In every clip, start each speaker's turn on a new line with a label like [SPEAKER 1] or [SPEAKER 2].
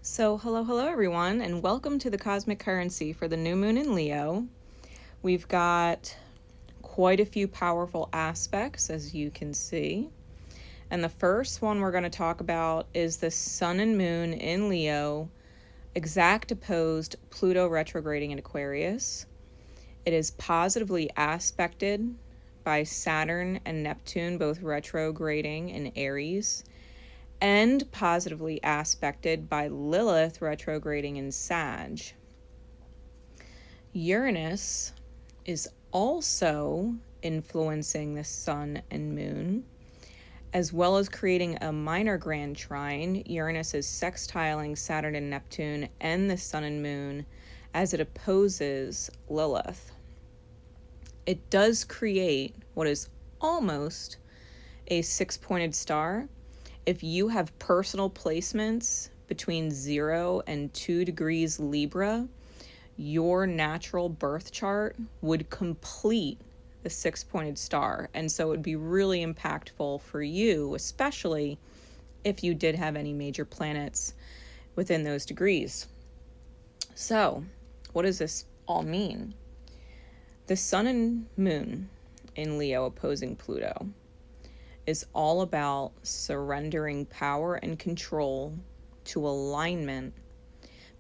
[SPEAKER 1] So hello everyone, and welcome to the cosmic currency for the new moon in Leo. We've got quite a few powerful aspects, as you can see. And the first one we're going to talk about is the sun and moon in Leo, exact opposed Pluto retrograding in Aquarius. It is positively aspected by Saturn and Neptune, both retrograding in Aries, and positively aspected by Lilith retrograding in Sag. Uranus is also influencing the sun and moon, as well as creating a minor grand trine. Uranus is sextiling Saturn and Neptune and the sun and moon as it opposes Lilith. It does create what is almost a six-pointed star. If you have personal placements between 0 and 2 degrees Libra, your natural birth chart would complete the six-pointed star. And so it would be really impactful for you, especially if you did have any major planets within those degrees. So what does this all mean? The sun and moon in Leo opposing Pluto is all about surrendering power and control to alignment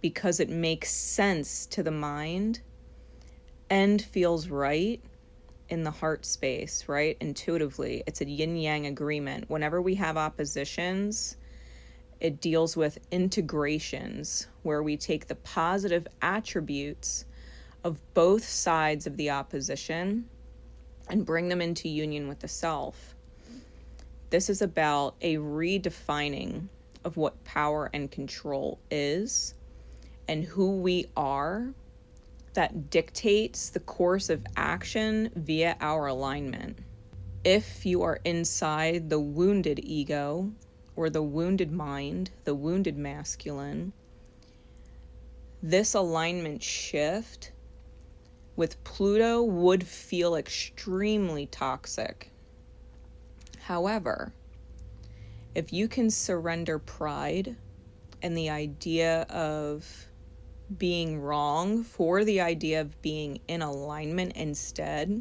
[SPEAKER 1] because it makes sense to the mind and feels right in the heart space, right? Intuitively, it's a yin-yang agreement. Whenever we have oppositions, it deals with integrations where we take the positive attributes of both sides of the opposition and bring them into union with the self. This is about a redefining of what power and control is and who we are that dictates the course of action via our alignment. If you are inside the wounded ego or the wounded mind, the wounded masculine, this alignment shift with Pluto would feel extremely toxic. However, if you can surrender pride and the idea of being wrong for the idea of being in alignment instead,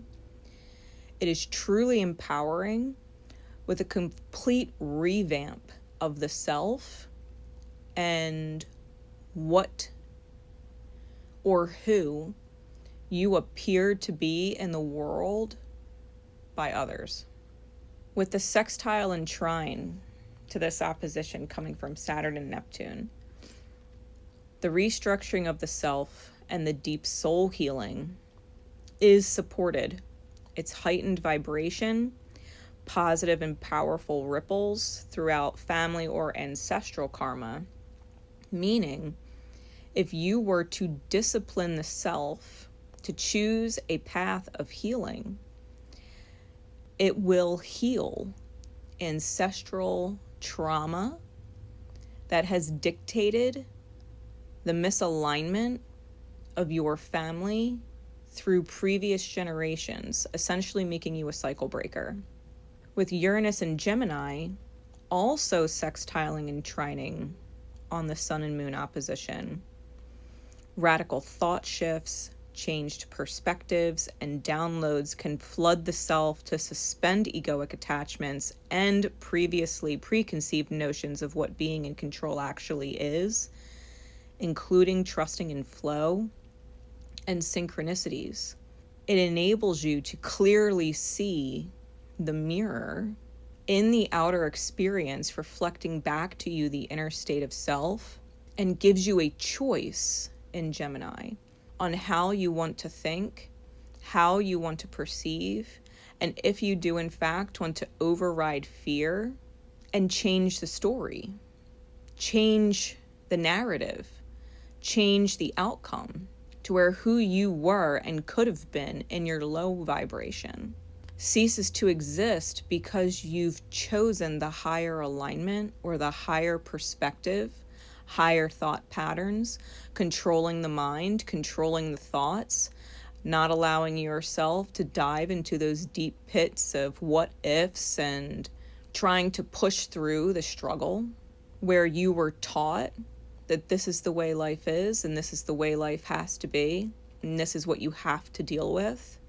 [SPEAKER 1] it is truly empowering with a complete revamp of the self and what or who you appear to be in the world by others. With the sextile and trine to this opposition coming from Saturn and Neptune, the restructuring of the self and the deep soul healing is supported. It's heightened vibration, positive and powerful ripples throughout family or ancestral karma, meaning if you were to discipline the self to choose a path of healing, it will heal ancestral trauma that has dictated the misalignment of your family through previous generations, essentially making you a cycle breaker. With Uranus and Gemini also sextiling and trining on the sun and moon opposition, radical thought shifts, changed perspectives, and downloads can flood the self to suspend egoic attachments and previously preconceived notions of what being in control actually is, including trusting in flow and synchronicities. It enables you to clearly see the mirror in the outer experience reflecting back to you the inner state of self, and gives you a choice in Gemini on how you want to think, how you want to perceive, and if you do in fact want to override fear and change the story, change the narrative, change the outcome to where who you were and could have been in your low vibration ceases to exist because you've chosen the higher alignment or the higher perspective, higher thought patterns, controlling the mind, controlling the thoughts, not allowing yourself to dive into those deep pits of what ifs and trying to push through the struggle where you were taught that this is the way life is, and this is the way life has to be, and this is what you have to deal with.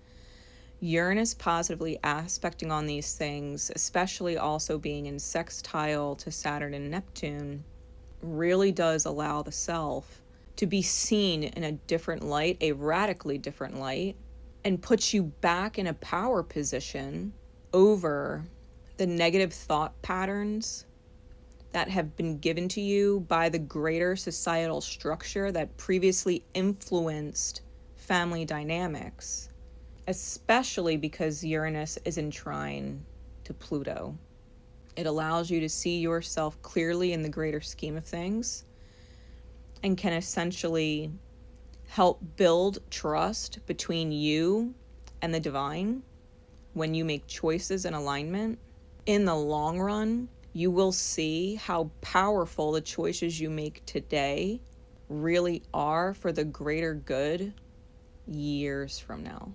[SPEAKER 1] Uranus positively aspecting on these things, especially also being in sextile to Saturn and Neptune, really does allow the self to be seen in a different light, a radically different light, and puts you back in a power position over the negative thought patterns that have been given to you by the greater societal structure that previously influenced family dynamics, especially because Uranus is in trine to Pluto. It allows you to see yourself clearly in the greater scheme of things and can essentially help build trust between you and the divine when you make choices in alignment. In the long run, you will see how powerful the choices you make today really are for the greater good years from now,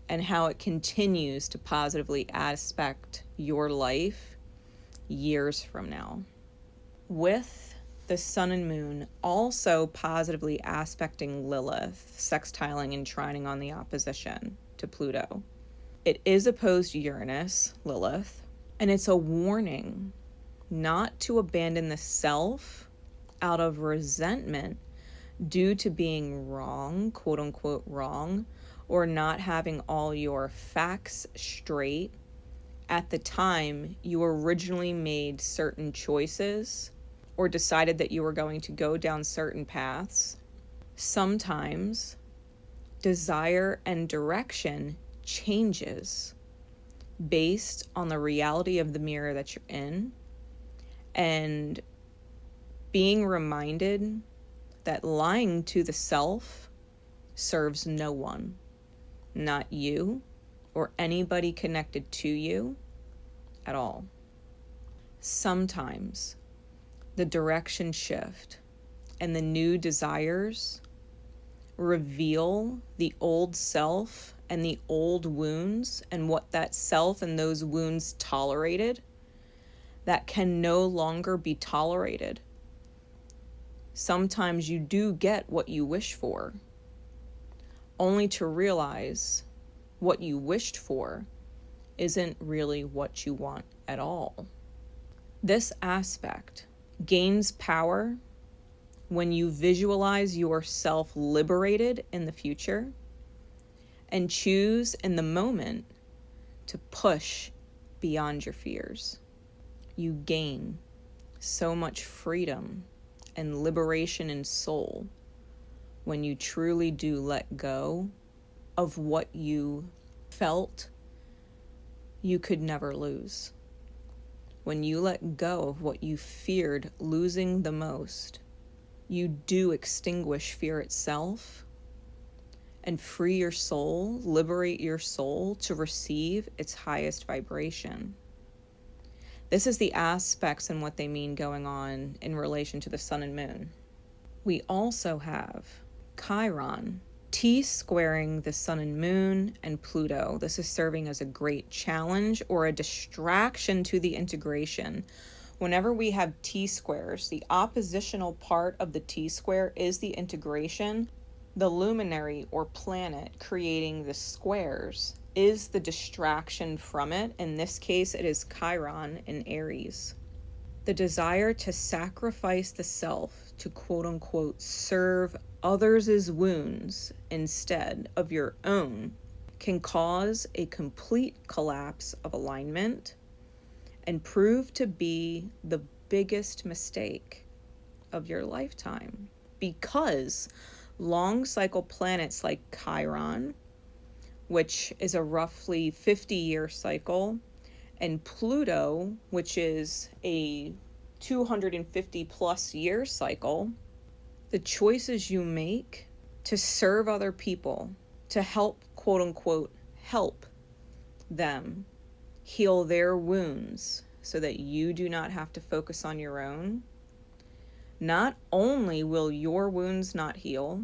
[SPEAKER 1] and how it continues to positively aspect your life years from now. With the sun and moon also positively aspecting Lilith, sextiling and trining on the opposition to Pluto. It is opposed to Uranus, Lilith, and it's a warning not to abandon the self out of resentment due to being wrong, quote unquote wrong, or not having all your facts straight at the time you originally made certain choices or decided that you were going to go down certain paths. Sometimes desire and direction changes based on the reality of the mirror that you're in, and being reminded that lying to the self serves no one, not you or anybody connected to you at all. Sometimes the direction shift and the new desires reveal the old self and the old wounds and what that self and those wounds tolerated that can no longer be tolerated. Sometimes you do get what you wish for, only to realize what you wished for isn't really what you want at all. This aspect gains power when you visualize yourself liberated in the future and choose in the moment to push beyond your fears. You gain so much freedom and liberation in soul when you truly do let go of what you felt you could never lose. When you let go of what you feared losing the most, you do extinguish fear itself and free your soul, liberate your soul to receive its highest vibration. This is the aspects and what they mean going on in relation to the sun and moon. We also have Chiron, T-squaring the sun and moon and Pluto. This is serving as a great challenge or a distraction to the integration. Whenever we have T-squares, the oppositional part of the T-square is the integration. The luminary or planet creating the squares is the distraction from it. In this case, it is Chiron in Aries. The desire to sacrifice the self to quote unquote serve others' wounds instead of your own can cause a complete collapse of alignment and prove to be the biggest mistake of your lifetime, because long cycle planets like Chiron, which is a roughly 50-year cycle, and Pluto, which is a 250 plus year cycle, the choices you make to serve other people, to help, quote unquote, help them heal their wounds so that you do not have to focus on your own, not only will your wounds not heal,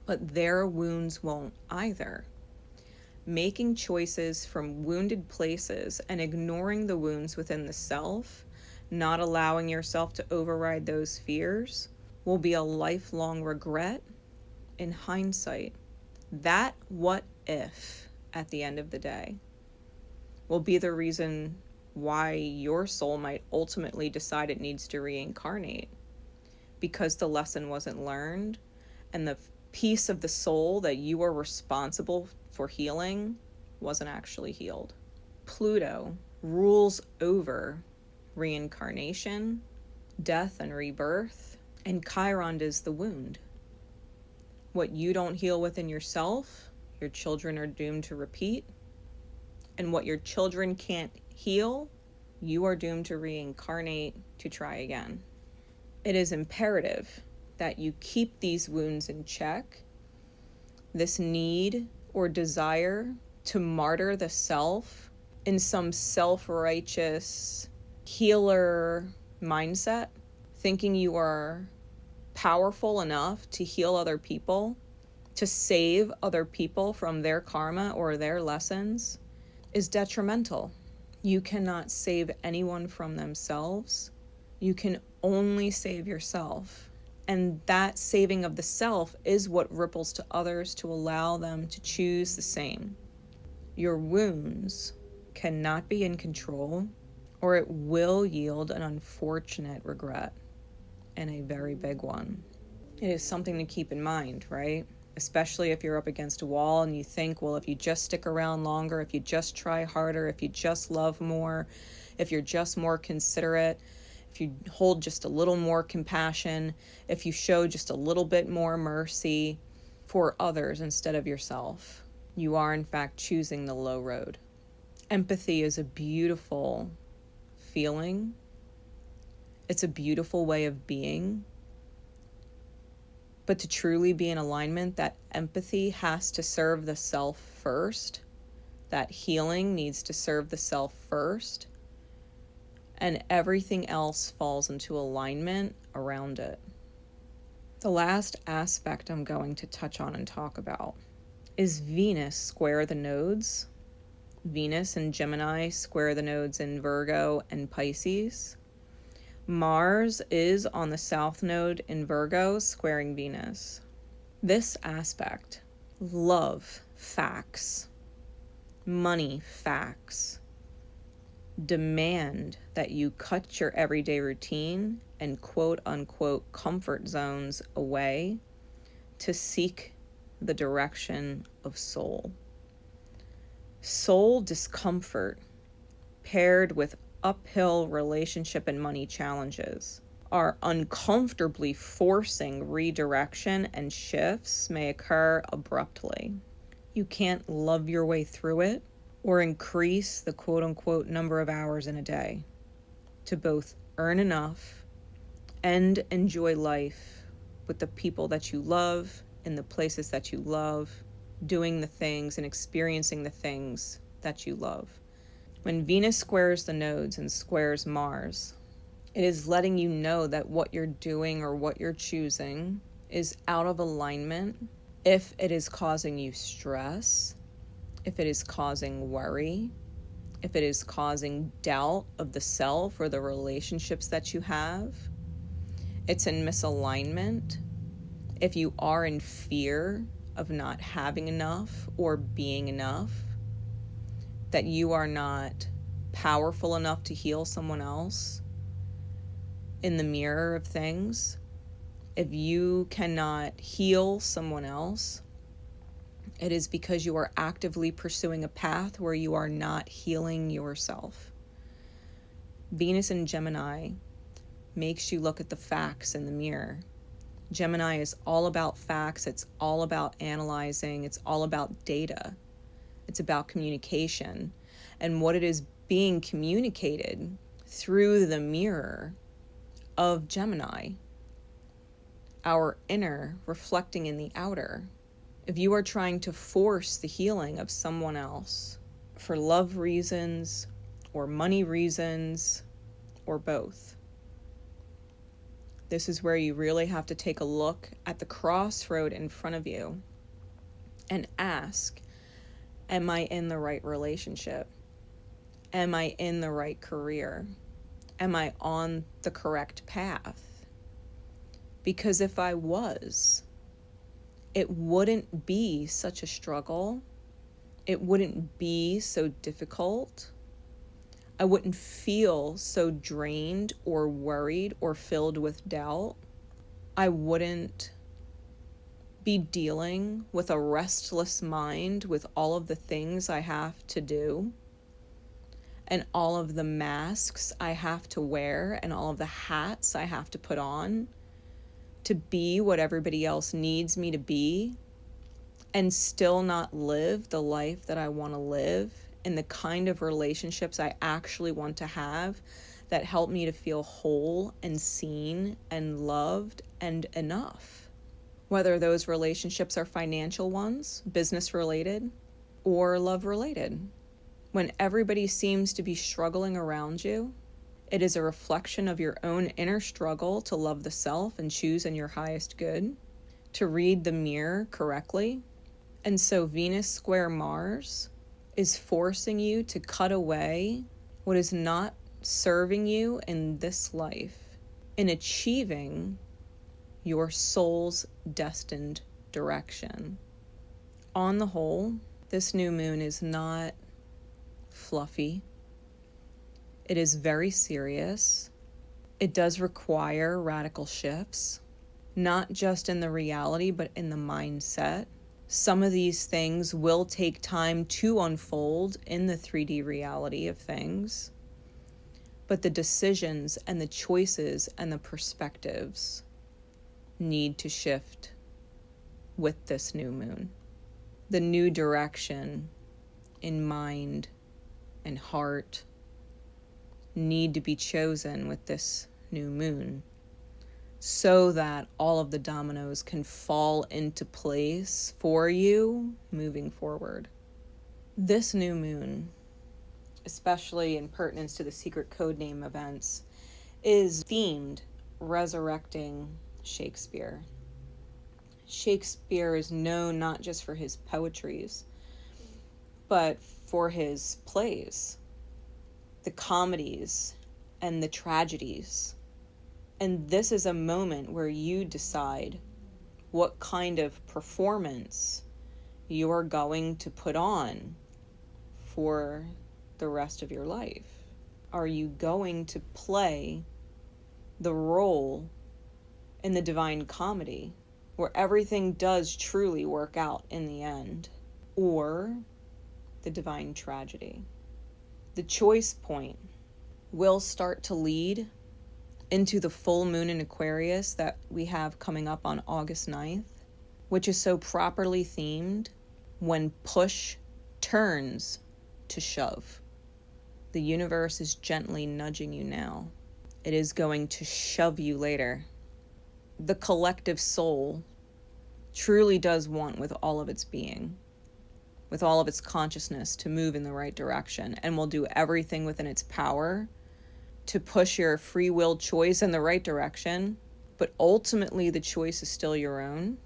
[SPEAKER 1] but their wounds won't either. Making choices from wounded places and ignoring the wounds within the self not allowing yourself to override those fears will be a lifelong regret in hindsight. That what if at the end of the day will be the reason why your soul might ultimately decide it needs to reincarnate, because the lesson wasn't learned and the piece of the soul that you are responsible for healing wasn't actually healed. Pluto rules over reincarnation, death and rebirth, and Chiron is the wound. What you don't heal within yourself, your children are doomed to repeat. And what your children can't heal, you are doomed to reincarnate to try again. It is imperative that you keep these wounds in check. This need or desire to martyr the self in some self-righteous healer mindset, thinking you are powerful enough to heal other people, to save other people from their karma or their lessons, is detrimental. You cannot save anyone from themselves. You can only save yourself. And that saving of the self is what ripples to others to allow them to choose the same. Your wounds cannot be in control, or it will yield an unfortunate regret, and a very big one. It is something to keep in mind, right? Especially if you're up against a wall and you think, well, if you just stick around longer, if you just try harder, if you just love more, if you're just more considerate, if you hold just a little more compassion, if you show just a little bit more mercy for others instead of yourself, you are in fact choosing the low road. Empathy is a beautiful feeling. It's a beautiful way of being. But to truly be in alignment, that empathy has to serve the self first. That healing needs to serve the self first. And everything else falls into alignment around it. The last aspect I'm going to touch on and talk about is Venus square the nodes. Venus and Gemini square the nodes in Virgo and Pisces. Mars is on the south node in Virgo, squaring Venus. This aspect, love, facts, money, facts, demand that you cut your everyday routine and quote unquote comfort zones away to seek the direction of soul. Soul discomfort paired with uphill relationship and money challenges are uncomfortably forcing redirection, and shifts may occur abruptly. You can't love your way through it or increase the quote-unquote number of hours in a day to both earn enough and enjoy life with the people that you love, in the places that you love, doing the things and experiencing the things that you love. When Venus squares the nodes and squares Mars, it is letting you know that what you're doing or what you're choosing is out of alignment if it is causing you stress, if it is causing worry, if it is causing doubt of the self or the relationships that you have. It's in misalignment if you are in fear of not having enough or being enough, that you are not powerful enough to heal someone else in the mirror of things. If you cannot heal someone else, it is because you are actively pursuing a path where you are not healing yourself. Venus in Gemini makes you look at the facts in the mirror. Gemini is all about facts. It's all about analyzing. It's all about data. It's about communication and what it is being communicated through the mirror of Gemini, our inner reflecting in the outer. If you are trying to force the healing of someone else for love reasons or money reasons or both, this is where you really have to take a look at the crossroad in front of you and ask, am I in the right relationship? Am I in the right career? Am I on the correct path? Because if I was, it wouldn't be such a struggle. It wouldn't be so difficult. I wouldn't feel so drained or worried or filled with doubt. I wouldn't be dealing with a restless mind with all of the things I have to do and all of the masks I have to wear and all of the hats I have to put on to be what everybody else needs me to be, and still not live the life that I want to live and the kind of relationships I actually want to have that help me to feel whole and seen and loved and enough. Whether those relationships are financial ones, business related, or love related. When everybody seems to be struggling around you, it is a reflection of your own inner struggle to love the self and choose in your highest good, to read the mirror correctly. And so Venus square Mars is forcing you to cut away what is not serving you in this life, in achieving your soul's destined direction. On the whole, this new moon is not fluffy. It is very serious. It does require radical shifts, not just in the reality, but in the mindset. Some of these things will take time to unfold in the 3D reality of things, but the decisions and the choices and the perspectives need to shift with this new moon. The new direction in mind and heart need to be chosen with this new moon so that all of the dominoes can fall into place for you moving forward. This new moon, especially in pertinence to the secret codename events, is themed resurrecting Shakespeare. Shakespeare is known not just for his poetries, but for his plays, the comedies, and the tragedies. And this is a moment where you decide what kind of performance you're going to put on for the rest of your life. Are you going to play the role in the Divine Comedy, where everything does truly work out in the end, or the Divine Tragedy? The choice point will start to lead into the full moon in Aquarius that we have coming up on August 9th, which is so properly themed when push turns to shove. The universe is gently nudging you now. It is going to shove you later. The collective soul truly does want with all of its being, with all of its consciousness, to move in the right direction, and will do everything within its power to push your free will choice in the right direction. But ultimately the choice is still your own,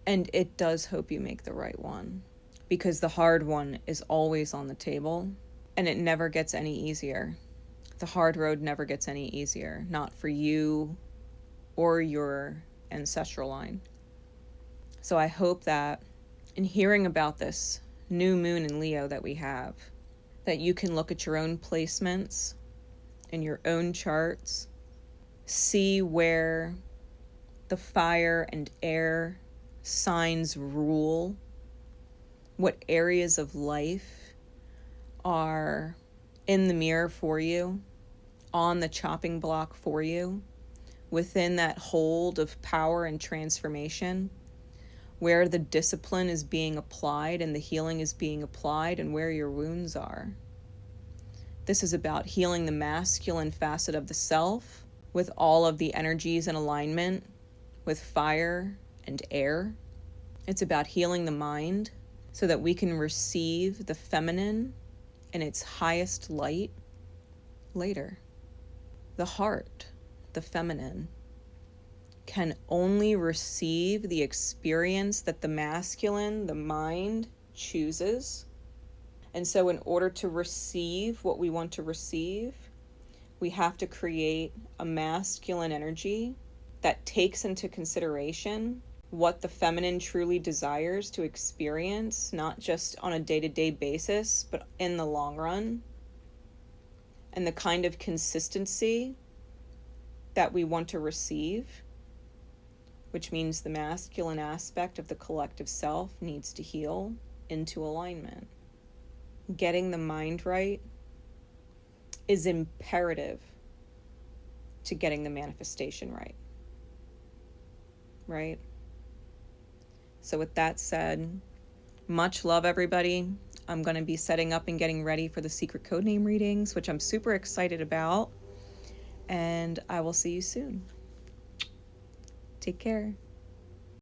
[SPEAKER 1] and it does hope you make the right one, because the hard one is always on the table, and it never gets any easier. The hard road never gets any easier, not for you or your ancestral line. So I hope that in hearing about this new moon in Leo that we have, that you can look at your own placements in your own charts, see where the fire and air signs rule, what areas of life are in the mirror for you, on the chopping block for you, within that hold of power and transformation, where the discipline is being applied and the healing is being applied, and where your wounds are. This is about healing the masculine facet of the self with all of the energies in alignment with fire and air. It's about healing the mind so that we can receive the feminine in its highest light later. The heart, the feminine, can only receive the experience that the masculine, the mind, chooses. And so in order to receive what we want to receive, we have to create a masculine energy that takes into consideration what the feminine truly desires to experience, not just on a day-to-day basis, but in the long run, and the kind of consistency that we want to receive, which means the masculine aspect of the collective self needs to heal into alignment. Getting the mind right is imperative to getting the manifestation right. Right? So with that said, much love, everybody. I'm going to be setting up and getting ready for the secret codename readings, which I'm super excited about. And I will see you soon. Take care.